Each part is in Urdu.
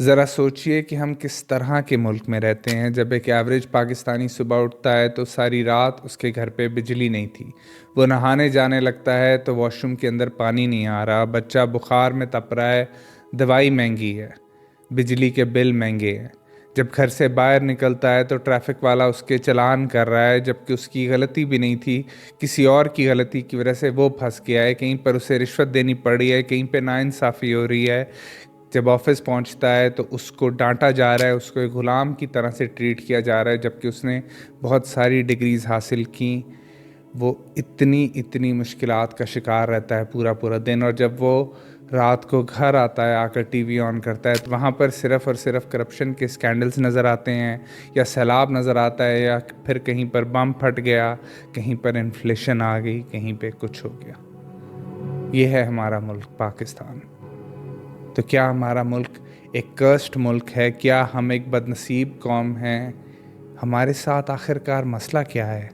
ذرا سوچئے کہ ہم کس طرح کے ملک میں رہتے ہیں جب ایک ایوریج پاکستانی صبح اٹھتا ہے تو ساری رات اس کے گھر پہ بجلی نہیں تھی، وہ نہانے جانے لگتا ہے تو واش روم کے اندر پانی نہیں آ رہا، بچہ بخار میں تپ رہا ہے، دوائی مہنگی ہے، بجلی کے بل مہنگے ہیں۔ جب گھر سے باہر نکلتا ہے تو ٹریفک والا اس کے چلان کر رہا ہے جبکہ اس کی غلطی بھی نہیں تھی، کسی اور کی غلطی کی وجہ سے وہ پھنس گیا ہے، کہیں پر اسے رشوت دینی پڑی ہے، کہیں پہ ناانصافی ہو رہی ہے۔ جب آفس پہنچتا ہے تو اس کو ڈانٹا جا رہا ہے، اس کو ایک غلام کی طرح سے ٹریٹ کیا جا رہا ہے جبکہ اس نے بہت ساری ڈگریز حاصل کیں۔ وہ اتنی مشکلات کا شکار رہتا ہے پورا دن، اور جب وہ رات کو گھر آتا ہے، آ کر ٹی وی آن کرتا ہے تو وہاں پر صرف اور صرف کرپشن کے اسکینڈلز نظر آتے ہیں، یا سیلاب نظر آتا ہے، یا پھر کہیں پر بم پھٹ گیا، کہیں پر انفلیشن آ گئی، کہیں پہ کچھ ہو گیا۔ یہ ہے ہمارا ملک پاکستان۔ تو کیا ہمارا ملک ایک کرسڈ ملک ہے؟ کیا ہم ایک بد نصیب قوم ہیں؟ ہمارے ساتھ آخرکار مسئلہ کیا ہے؟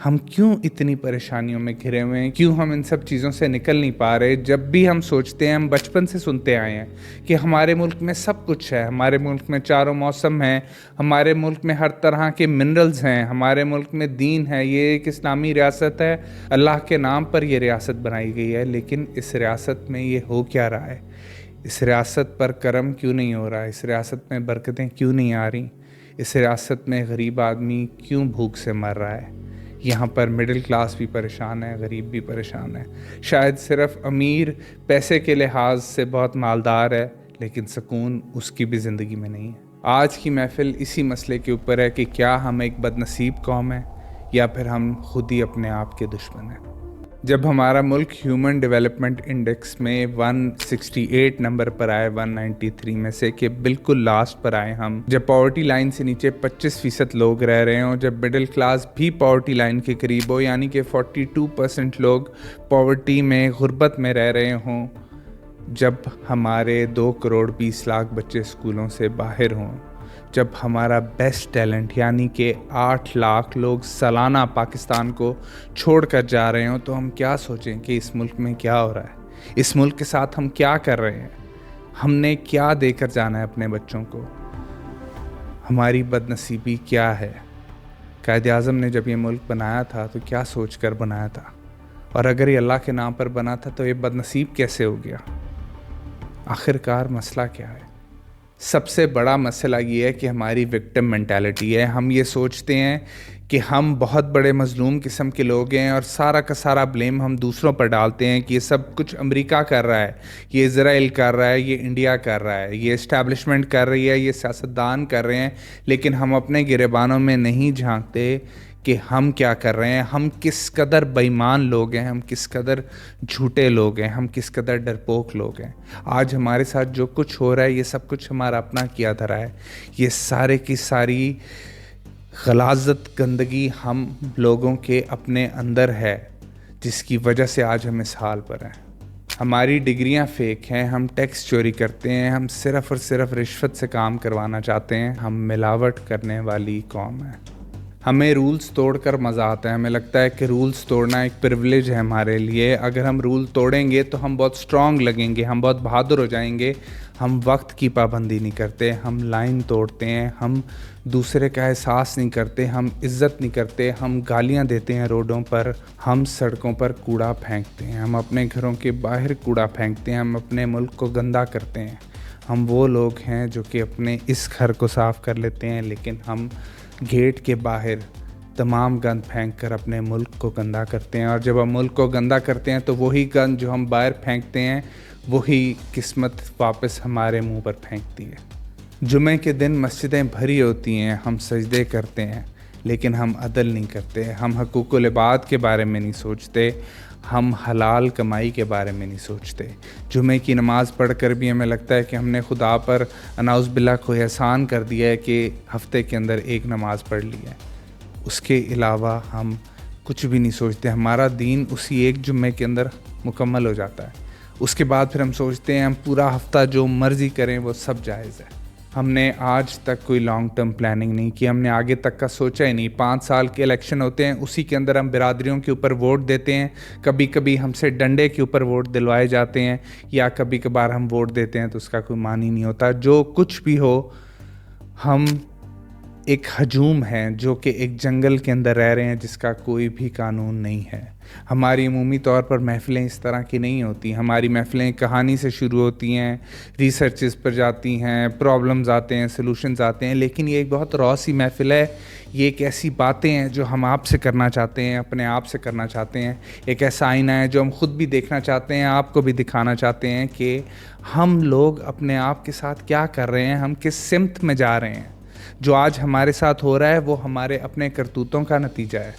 ہم کیوں اتنی پریشانیوں میں گھرے ہوئے ہیں؟ کیوں ہم ان سب چیزوں سے نکل نہیں پا رہے؟ جب بھی ہم سوچتے ہیں، ہم بچپن سے سنتے آئے ہیں کہ ہمارے ملک میں سب کچھ ہے، ہمارے ملک میں چاروں موسم ہیں، ہمارے ملک میں ہر طرح کے منرلز ہیں، ہمارے ملک میں دین ہے، یہ ایک اسلامی ریاست ہے، اللہ کے نام پر یہ ریاست بنائی گئی ہے۔ لیکن اس ریاست میں یہ ہو کیا رہا ہے؟ اس ریاست پر کرم کیوں نہیں ہو رہا؟ اس ریاست میں برکتیں کیوں نہیں آ رہی؟ اس ریاست میں غریب آدمی کیوں بھوک سے مر رہا ہے؟ یہاں پر مڈل کلاس بھی پریشان ہے، غریب بھی پریشان ہے۔ شاید صرف امیر پیسے کے لحاظ سے بہت مالدار ہے، لیکن سکون اس کی بھی زندگی میں نہیں ہے۔ آج کی محفل اسی مسئلے کے اوپر ہے کہ کیا ہم ایک بد نصیب قوم ہیں یا پھر ہم خود ہی اپنے آپ کے دشمن ہیں۔ جب ہمارا ملک ہیومن ڈیولپمنٹ انڈیکس میں 168 نمبر پر آئے 193 میں سے، کہ بالکل لاسٹ پر آئے ہم، جب پاورٹی لائن سے نیچے 25% لوگ رہ رہے ہوں، جب مڈل کلاس بھی پاورٹی لائن کے قریب ہو، یعنی کہ 42% لوگ پاورٹی میں غربت میں رہ رہے ہوں، جب ہمارے 2.20 کروڑ بچے اسکولوں سے باہر ہوں، جب ہمارا بیسٹ ٹیلنٹ یعنی کہ 8 لاکھ لوگ سالانہ پاکستان کو چھوڑ کر جا رہے ہوں، تو ہم کیا سوچیں کہ اس ملک میں کیا ہو رہا ہے؟ اس ملک کے ساتھ ہم کیا کر رہے ہیں؟ ہم نے کیا دے کر جانا ہے اپنے بچوں کو؟ ہماری بد نصیبی کیا ہے؟ قائد اعظم نے جب یہ ملک بنایا تھا تو کیا سوچ کر بنایا تھا؟ اور اگر یہ اللہ کے نام پر بنا تھا تو یہ بد نصیب کیسے ہو گیا؟ آخرکار مسئلہ کیا ہے؟ سب سے بڑا مسئلہ یہ ہے کہ ہماری وکٹم مینٹیلٹی ہے۔ ہم یہ سوچتے ہیں کہ ہم بہت بڑے مظلوم قسم کے لوگ ہیں، اور سارا کا سارا بلیم ہم دوسروں پر ڈالتے ہیں کہ یہ سب کچھ امریکہ کر رہا ہے، یہ اسرائیل کر رہا ہے، یہ انڈیا کر رہا ہے، یہ اسٹیبلشمنٹ کر رہی ہے، یہ سیاستدان کر رہے ہیں۔ لیکن ہم اپنے گریبانوں میں نہیں جھانکتے کہ ہم کیا کر رہے ہیں، ہم کس قدر بے ایمان لوگ ہیں، ہم کس قدر جھوٹے لوگ ہیں، ہم کس قدر ڈرپوک لوگ ہیں۔ آج ہمارے ساتھ جو کچھ ہو رہا ہے یہ سب کچھ ہمارا اپنا کیا دھرا ہے۔ یہ سارے کی ساری غلاظت، گندگی ہم لوگوں کے اپنے اندر ہے، جس کی وجہ سے آج ہم اس حال پر ہیں۔ ہماری ڈگریاں فیک ہیں، ہم ٹیکس چوری کرتے ہیں، ہم صرف اور صرف رشوت سے کام کروانا چاہتے ہیں، ہم ملاوٹ کرنے والی قوم ہیں۔ ہمیں رولز توڑ کر مزہ آتا ہے، ہمیں لگتا ہے کہ رولز توڑنا ایک پریویلیج ہے ہمارے لیے۔ اگر ہم رول توڑیں گے تو ہم بہت سٹرونگ لگیں گے، ہم بہت بہادر ہو جائیں گے۔ ہم وقت کی پابندی نہیں کرتے، ہم لائن توڑتے ہیں، ہم دوسرے کا احساس نہیں کرتے، ہم عزت نہیں کرتے، ہم گالیاں دیتے ہیں روڈوں پر، ہم سڑکوں پر کوڑا پھینکتے ہیں، ہم اپنے گھروں کے باہر کوڑا پھینکتے ہیں، ہم اپنے ملک کو گندا کرتے ہیں۔ ہم وہ لوگ ہیں جو کہ اپنے اس گھر کو صاف کر لیتے ہیں، لیکن ہم گیٹ کے باہر تمام گند پھینک کر اپنے ملک کو گندا کرتے ہیں۔ اور جب ہم ملک کو گندا کرتے ہیں تو وہی گند جو ہم باہر پھینکتے ہیں، وہی قسمت واپس ہمارے منہ پر پھینکتی ہے۔ جمعے کے دن مسجدیں بھری ہوتی ہیں، ہم سجدے کرتے ہیں، لیکن ہم عدل نہیں کرتے، ہم حقوق العباد کے بارے میں نہیں سوچتے، ہم حلال کمائی کے بارے میں نہیں سوچتے۔ جمعے کی نماز پڑھ کر بھی ہمیں لگتا ہے کہ ہم نے خدا پر نعوذ باللہ کوئی احسان کر دیا ہے کہ ہفتے کے اندر ایک نماز پڑھ لی ہے۔ اس کے علاوہ ہم کچھ بھی نہیں سوچتے۔ ہمارا دین اسی ایک جمعے کے اندر مکمل ہو جاتا ہے۔ اس کے بعد پھر ہم سوچتے ہیں ہم پورا ہفتہ جو مرضی کریں وہ سب جائز ہے۔ ہم نے آج تک کوئی لانگ ٹرم پلاننگ نہیں کی, ہم نے آگے تک کا سوچا ہی نہیں. 5 سال کے الیکشن ہوتے ہیں, اسی کے اندر ہم برادریوں کے اوپر ووٹ دیتے ہیں. کبھی کبھی ہم سے ڈنڈے کے اوپر ووٹ دلوائے جاتے ہیں, یا کبھی کبھار ہم ووٹ دیتے ہیں تو اس کا کوئی معنی نہیں ہوتا. جو کچھ بھی ہو, ہم ایک ہجوم ہیں جو کہ ایک جنگل کے اندر رہ رہے ہیں جس کا کوئی بھی قانون نہیں ہے. ہماری عمومی طور پر محفلیں اس طرح کی نہیں ہوتی. ہماری محفلیں کہانی سے شروع ہوتی ہیں, ریسرچز پر جاتی ہیں, پرابلمز آتے ہیں, سلوشنز آتے ہیں, لیکن یہ ایک بہت را سی محفل ہے. یہ ایک ایسی باتیں ہیں جو ہم آپ سے کرنا چاہتے ہیں, اپنے آپ سے کرنا چاہتے ہیں. ایک ایسا آئینہ ہے جو ہم خود بھی دیکھنا چاہتے ہیں, آپ کو بھی دکھانا چاہتے ہیں کہ ہم لوگ اپنے آپ کے ساتھ کیا کر رہے ہیں, ہم کس سمت میں جا رہے ہیں. جو آج ہمارے ساتھ ہو رہا ہے وہ ہمارے اپنے کرتوتوں کا نتیجہ ہے.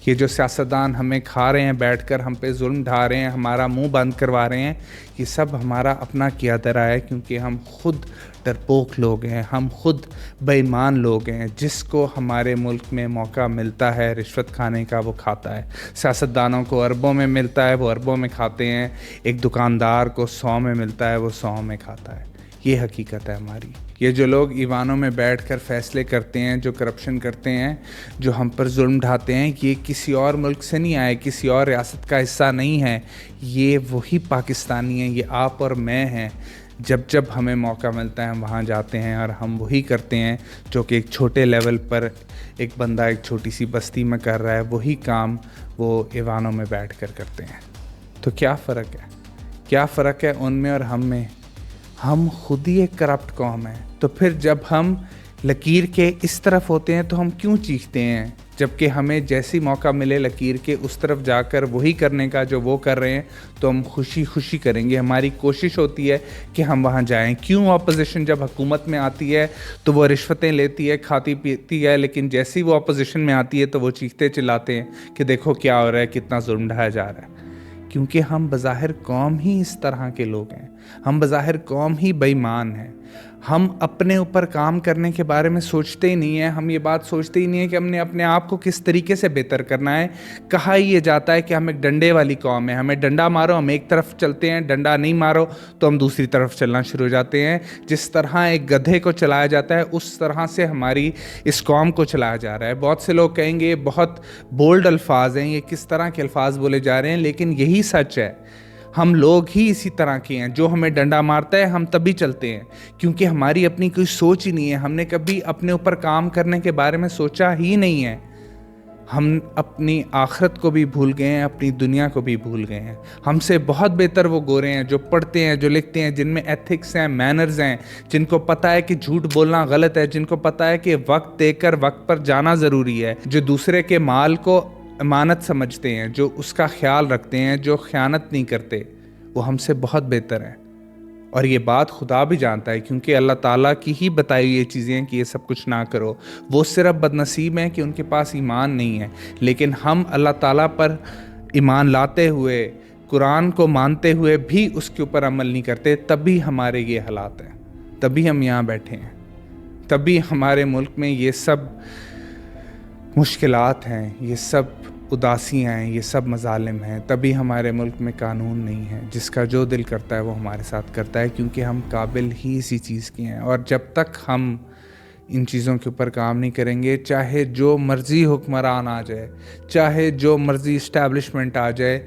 یہ جو سیاستدان ہمیں کھا رہے ہیں بیٹھ کر, ہم پہ ظلم ڈھا رہے ہیں, ہمارا منہ بند کروا رہے ہیں, یہ سب ہمارا اپنا کیا دھرا ہے, کیونکہ ہم خود ڈرپوک لوگ ہیں, ہم خود بے ایمان لوگ ہیں. جس کو ہمارے ملک میں موقع ملتا ہے رشوت کھانے کا وہ کھاتا ہے. سیاستدانوں کو اربوں میں ملتا ہے وہ اربوں میں کھاتے ہیں, ایک دکاندار کو 100 میں ملتا ہے وہ 100 میں کھاتا ہے. یہ حقیقت ہے ہماری. یہ جو لوگ ایوانوں میں بیٹھ کر فیصلے کرتے ہیں, جو کرپشن کرتے ہیں, جو ہم پر ظلم ڈھاتے ہیں, یہ کسی اور ملک سے نہیں آئے, کسی اور ریاست کا حصہ نہیں ہے. یہ وہی پاکستانی ہیں, یہ آپ اور میں ہیں. جب ہمیں موقع ملتا ہے ہم وہاں جاتے ہیں اور ہم وہی کرتے ہیں جو کہ ایک چھوٹے لیول پر ایک بندہ ایک چھوٹی سی بستی میں کر رہا ہے, وہی کام وہ ایوانوں میں بیٹھ کر کرتے ہیں. تو کیا فرق ہے ان میں اور ہم میں؟ ہم خود ہی ایک کرپٹ قوم ہیں. تو پھر جب ہم لکیر کے اس طرف ہوتے ہیں تو ہم کیوں چیختے ہیں, جبکہ ہمیں جیسی موقع ملے لکیر کے اس طرف جا کر وہی کرنے کا جو وہ کر رہے ہیں تو ہم خوشی کریں گے. ہماری کوشش ہوتی ہے کہ ہم وہاں جائیں. کیوں اپوزیشن جب حکومت میں آتی ہے تو وہ رشوتیں لیتی ہے, کھاتی پیتی ہے, لیکن جیسی وہ اپوزیشن میں آتی ہے تو وہ چیختے چلاتے ہیں کہ دیکھو کیا ہو رہا ہے, کتنا ظلم ڈھایا جا رہا ہے. کیونکہ ہم بظاہر قوم ہی اس طرح کے لوگ ہیں, ہم بظاہر قوم ہی بے ایمان ہیں. ہم اپنے اوپر کام کرنے کے بارے میں سوچتے ہی نہیں ہیں. ہم یہ بات سوچتے ہی نہیں ہیں کہ ہم نے اپنے آپ کو کس طریقے سے بہتر کرنا ہے. کہا ہی یہ جاتا ہے کہ ہم ایک ڈنڈے والی قوم ہے, ہمیں ڈنڈا مارو ہم ایک طرف چلتے ہیں, ڈنڈا نہیں مارو تو ہم دوسری طرف چلنا شروع ہو جاتے ہیں. جس طرح ایک گدھے کو چلایا جاتا ہے اس طرح سے ہماری اس قوم کو چلایا جا رہا ہے. بہت سے لوگ کہیں گے بہت بولڈ الفاظ ہیں, یہ کس طرح کے الفاظ بولے جا رہے ہیں, لیکن یہی سچ ہے. ہم لوگ ہی اسی طرح کے ہیں. جو ہمیں ڈنڈا مارتا ہے ہم تبھی چلتے ہیں کیونکہ ہماری اپنی کوئی سوچ ہی نہیں ہے. ہم نے کبھی اپنے اوپر کام کرنے کے بارے میں سوچا ہی نہیں ہے. ہم اپنی آخرت کو بھی بھول گئے ہیں, اپنی دنیا کو بھی بھول گئے ہیں. ہم سے بہت بہتر وہ گورے ہیں جو پڑھتے ہیں, جو لکھتے ہیں, جن میں ایتھکس ہیں, مینرز ہیں, جن کو پتہ ہے کہ جھوٹ بولنا غلط ہے, جن کو پتہ ہے کہ وقت دے کر وقت پر جانا ضروری ہے, جو دوسرے کے مال کو امانت سمجھتے ہیں, جو اس کا خیال رکھتے ہیں, جو خیانت نہیں کرتے. وہ ہم سے بہت بہتر ہیں. اور یہ بات خدا بھی جانتا ہے کیونکہ اللہ تعالیٰ کی ہی بتائی یہ چیزیں کہ یہ سب کچھ نہ کرو. وہ صرف بدنصیب ہیں کہ ان کے پاس ایمان نہیں ہے. لیکن ہم اللہ تعالیٰ پر ایمان لاتے ہوئے, قرآن کو مانتے ہوئے بھی اس کے اوپر عمل نہیں کرتے. تبھی ہمارے یہ حالات ہیں, تبھی ہم یہاں بیٹھے ہیں, تبھی ہمارے ملک میں یہ سب مشکلات ہیں, یہ سب اداسیاں ہیں, یہ سب مظالم ہیں. تبھی ہمارے ملک میں قانون نہیں ہے. جس کا جو دل کرتا ہے وہ ہمارے ساتھ کرتا ہے کیونکہ ہم قابل ہی اسی چیز کے ہیں. اور جب تک ہم ان چیزوں کے اوپر کام نہیں کریں گے, چاہے جو مرضی حکمران آ جائے, چاہے جو مرضی اسٹیبلشمنٹ آ جائے,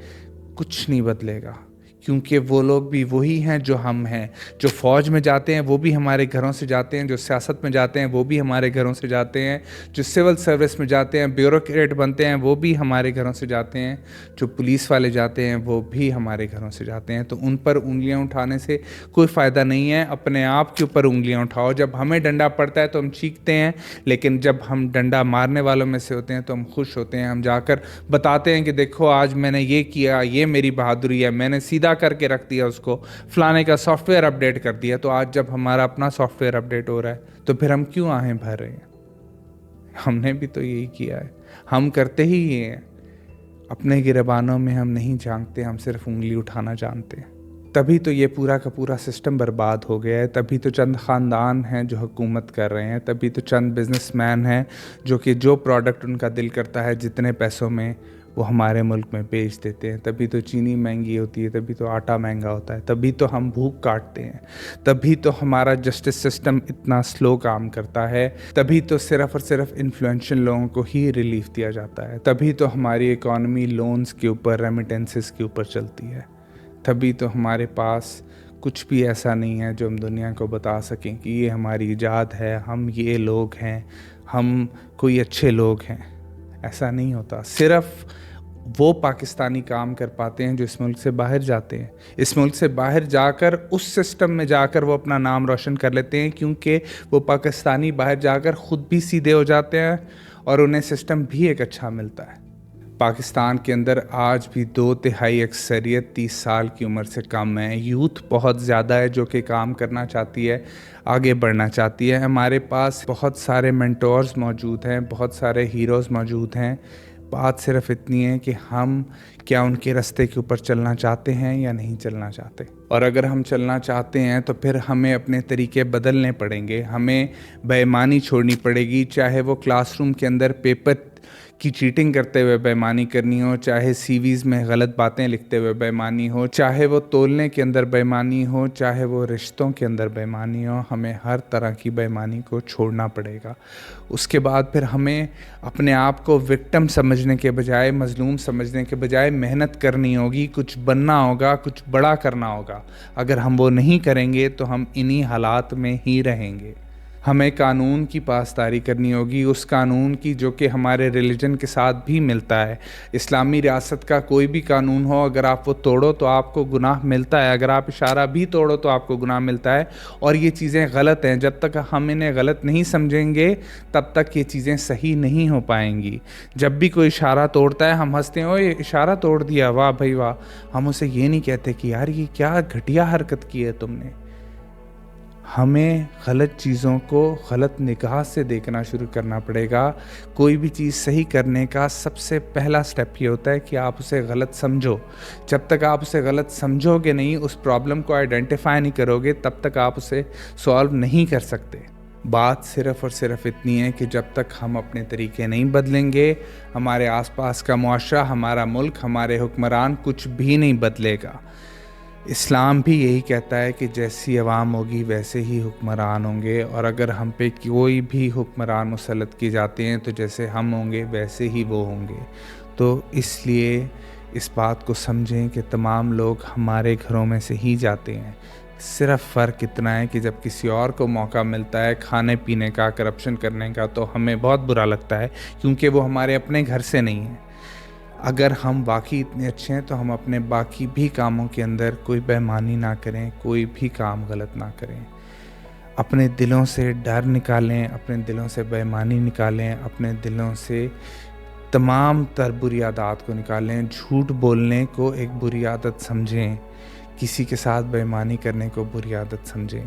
کچھ نہیں بدلے گا. کیونکہ وہ لوگ بھی وہی ہیں جو ہم ہیں. جو فوج میں جاتے ہیں وہ بھی ہمارے گھروں سے جاتے ہیں, جو سیاست میں جاتے ہیں وہ بھی ہمارے گھروں سے جاتے ہیں, جو سول سروس میں جاتے ہیں, بیوروکریٹ بنتے ہیں, وہ بھی ہمارے گھروں سے جاتے ہیں, جو پولیس والے جاتے ہیں وہ بھی ہمارے گھروں سے جاتے ہیں. تو ان پر انگلیاں اٹھانے سے کوئی فائدہ نہیں ہے. اپنے آپ کے اوپر انگلیاں اٹھاؤ. جب ہمیں ڈنڈا پڑتا ہے تو ہم چیختے ہیں, لیکن جب ہم ڈنڈا مارنے والوں میں سے ہوتے ہیں تو ہم خوش ہوتے ہیں. ہم جا کر بتاتے ہیں کہ دیکھو آج میں نے یہ کیا, یہ میری بہادری ہے, میں نے سیدھا کر کے رکھ دیا, اس کو فلانے کا سافٹ ویئر اپڈیٹ کر دیا. تو آج جب ہمارا اپنا سافٹ ویئر اپڈیٹ ہو رہا ہے تو پھر ہم کیوں آہیں بھر رہے ہیں؟ ہم نے بھی تو یہی کیا ہے. ہم کرتے ہی یہ ہیں. اپنے گریبانوں میں ہم نہیں جھانکتے, ہم صرف انگلی اٹھانا جانتے ہیں. تبھی تو یہ پورا کا پورا سسٹم برباد ہو گیا ہے. تبھی تو چند خاندان ہیں جو حکومت کر رہے ہیں. تبھی تو چند بزنس مین ہیں جو کہ جو پروڈکٹ ان کا دل کرتا ہے جتنے پیسوں میں وہ ہمارے ملک میں بیچ دیتے ہیں. تبھی تو چینی مہنگی ہوتی ہے, تبھی تو آٹا مہنگا ہوتا ہے, تبھی تو ہم بھوک کاٹتے ہیں, تبھی تو ہمارا جسٹس سسٹم اتنا سلو کام کرتا ہے, تبھی تو صرف اور صرف انفلوئنشل لوگوں کو ہی ریلیف دیا جاتا ہے, تبھی تو ہماری اکانومی لونز کے اوپر, ریمیٹنسز کے اوپر چلتی ہے, تبھی تو ہمارے پاس کچھ بھی ایسا نہیں ہے جو ہم دنیا کو بتا سکیں کہ یہ ہماری ایجاد ہے, ہم یہ لوگ ہیں, ہم کوئی اچھے لوگ ہیں. ایسا نہیں ہوتا. صرف وہ پاکستانی کام کر پاتے ہیں جو اس ملک سے باہر جاتے ہیں. اس ملک سے باہر جا کر اس سسٹم میں جا کر وہ اپنا نام روشن کر لیتے ہیں, کیونکہ وہ پاکستانی باہر جا کر خود بھی سیدھے ہو جاتے ہیں اور انہیں سسٹم بھی ایک اچھا ملتا ہے. پاکستان کے اندر آج بھی 2/3 اکثریت 30 سال کی عمر سے کم ہے. یوتھ بہت زیادہ ہے جو کہ کام کرنا چاہتی ہے, آگے بڑھنا چاہتی ہے. ہمارے پاس بہت سارے مینٹورز موجود ہیں, بہت سارے ہیروز موجود ہیں. بات صرف اتنی ہے کہ ہم کیا ان کے راستے کے اوپر چلنا چاہتے ہیں یا نہیں چلنا چاہتے. اور اگر ہم چلنا چاہتے ہیں تو پھر ہمیں اپنے طریقے بدلنے پڑیں گے, ہمیں بے ایمانی چھوڑنی پڑے گی, چاہے وہ کلاس روم کے اندر پیپر کی چیٹنگ کرتے ہوئے بے ایمانی کرنی ہو, چاہے سی ویز میں غلط باتیں لکھتے ہوئے بے ایمانی ہو, چاہے وہ تولنے کے اندر بے ایمانی ہو, چاہے وہ رشتوں کے اندر بے ایمانی ہو. ہمیں ہر طرح کی بے ایمانی کو چھوڑنا پڑے گا. اس کے بعد پھر ہمیں اپنے آپ کو وکٹم سمجھنے کے بجائے, مظلوم سمجھنے کے بجائے محنت کرنی ہوگی, کچھ بننا ہوگا, کچھ بڑا کرنا ہوگا. اگر ہم وہ نہیں کریں گے تو ہم انہی حالات میں ہی رہیں گے. ہمیں قانون کی پاسداری کرنی ہوگی, اس قانون کی جو کہ ہمارے ریلیجن کے ساتھ بھی ملتا ہے. اسلامی ریاست کا کوئی بھی قانون ہو, اگر آپ وہ توڑو تو آپ کو گناہ ملتا ہے, اگر آپ اشارہ بھی توڑو تو آپ کو گناہ ملتا ہے. اور یہ چیزیں غلط ہیں. جب تک ہم انہیں غلط نہیں سمجھیں گے تب تک یہ چیزیں صحیح نہیں ہو پائیں گی. جب بھی کوئی اشارہ توڑتا ہے ہم ہنستے ہیں, اوہ یہ اشارہ توڑ دیا, واہ بھائی واہ. ہم اسے یہ نہیں کہتے کہ یار یہ کیا گھٹیا حرکت کی ہے تم نے. ہمیں غلط چیزوں کو غلط نگاہ سے دیکھنا شروع کرنا پڑے گا. کوئی بھی چیز صحیح کرنے کا سب سے پہلا سٹیپ یہ ہوتا ہے کہ آپ اسے غلط سمجھو. جب تک آپ اسے غلط سمجھو گے نہیں, اس پرابلم کو آئیڈینٹیفائی نہیں کرو گے, تب تک آپ اسے سولو نہیں کر سکتے. بات صرف اور صرف اتنی ہے کہ جب تک ہم اپنے طریقے نہیں بدلیں گے, ہمارے آس پاس کا معاشرہ, ہمارا ملک, ہمارے حکمران کچھ بھی نہیں بدلے گا. اسلام بھی یہی کہتا ہے کہ جیسی عوام ہوگی ویسے ہی حکمران ہوں گے, اور اگر ہم پہ کوئی بھی حکمران مسلط کیے جاتے ہیں تو جیسے ہم ہوں گے ویسے ہی وہ ہوں گے. تو اس لیے اس بات کو سمجھیں کہ تمام لوگ ہمارے گھروں میں سے ہی جاتے ہیں. صرف فرق اتنا ہے کہ جب کسی اور کو موقع ملتا ہے کھانے پینے کا, کرپشن کرنے کا, تو ہمیں بہت برا لگتا ہے کیونکہ وہ ہمارے اپنے گھر سے نہیں ہیں. اگر ہم واقعی اتنے اچھے ہیں تو ہم اپنے باقی بھی کاموں کے اندر کوئی بے ایمانی نہ کریں, کوئی بھی کام غلط نہ کریں. اپنے دلوں سے ڈر نکالیں, اپنے دلوں سے بے ایمانی نکالیں, اپنے دلوں سے تمام تر بری عادات کو نکالیں. جھوٹ بولنے کو ایک بری عادت سمجھیں, کسی کے ساتھ بے ایمانی کرنے کو بری عادت سمجھیں.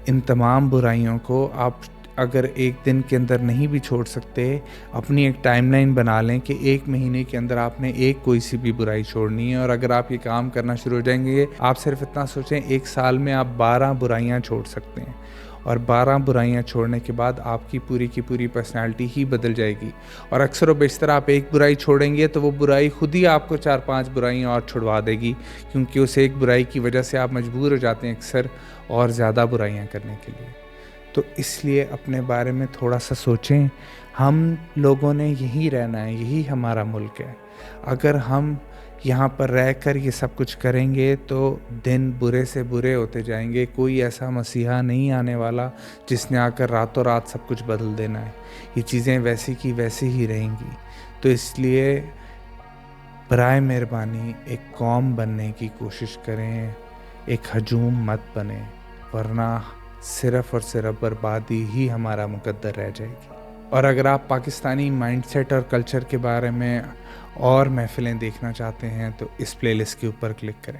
ان تمام برائیوں کو آپ اگر ایک دن کے اندر نہیں بھی چھوڑ سکتے, اپنی ایک ٹائم لائن بنا لیں کہ 1 مہینے کے اندر آپ نے کوئی سی بھی برائی چھوڑنی ہے. اور اگر آپ یہ کام کرنا شروع ہو جائیں گے, آپ صرف اتنا سوچیں 1 سال میں آپ 12 برائیاں چھوڑ سکتے ہیں. اور 12 برائیاں چھوڑنے کے بعد آپ کی پوری پرسنالٹی ہی بدل جائے گی. اور اکثر و بیشتر آپ ایک برائی چھوڑیں گے تو وہ برائی خود ہی آپ کو 4-5 برائیاں اور چھڑوا دے گی, کیونکہ اس ایک برائی کی وجہ سے آپ مجبور ہو جاتے ہیں اکثر اور زیادہ برائیاں کرنے کے لیے. تو اس لیے اپنے بارے میں تھوڑا سا سوچیں. ہم لوگوں نے یہی رہنا ہے, یہی ہمارا ملک ہے. اگر ہم یہاں پر رہ کر یہ سب کچھ کریں گے تو دن برے سے برے ہوتے جائیں گے. کوئی ایسا مسیحا نہیں آنے والا جس نے آ کر راتوں رات سب کچھ بدل دینا ہے. یہ چیزیں ویسی کی ویسی ہی رہیں گی. تو اس لیے برائے مہربانی ایک قوم بننے کی کوشش کریں, ایک ہجوم مت بنیں, ورنہ صرف اور صرف بربادی ہی ہمارا مقدر رہ جائے گی. اور اگر آپ پاکستانی مائنڈ سیٹ اور کلچر کے بارے میں اور محفلیں دیکھنا چاہتے ہیں تو اس پلے لسٹ کے اوپر کلک کریں.